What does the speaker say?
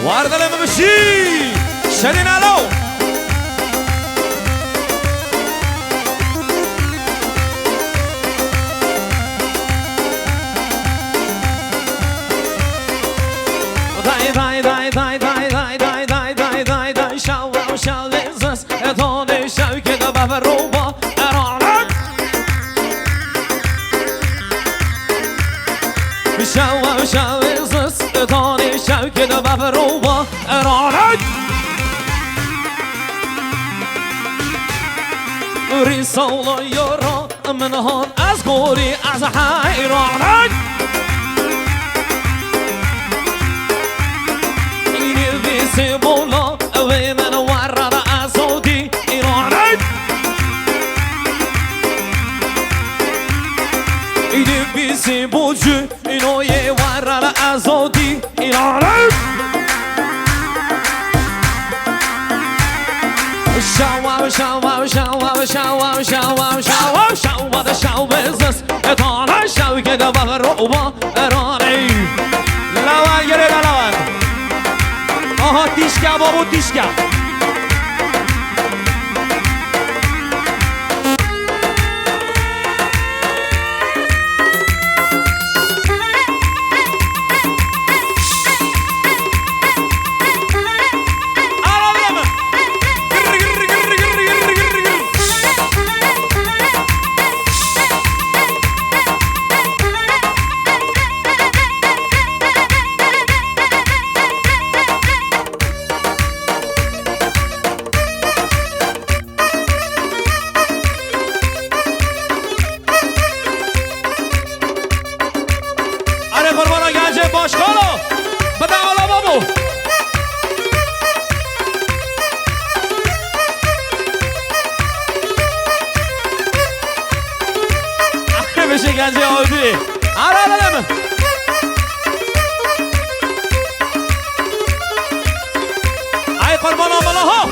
وارد لما بشي شدين الو داي داي داي داي داي داي داي داي داي داي داي شاو شاو لزس اتوني شاو كده بفروبا ارانك شاو شاو لزس اتوني شاو كده بفروبا ارانك رسالة يرى من هون از قولي از حيرانك سيبولا وين ورد أصوتي إيراني إيدي بيسيبوجي إنو يورد أصوتي إيراني شاوا شاوا شاوا شاوا شاوا شاوا شاوا ده شاو بزنس اتانا شاو كده بغروبا إيراني لوان يري لوان آها دیشکه بابو دیشکه باشکالو بده حالا بابو اخی بشه گنجه آدی آره ای قربان آمالا ها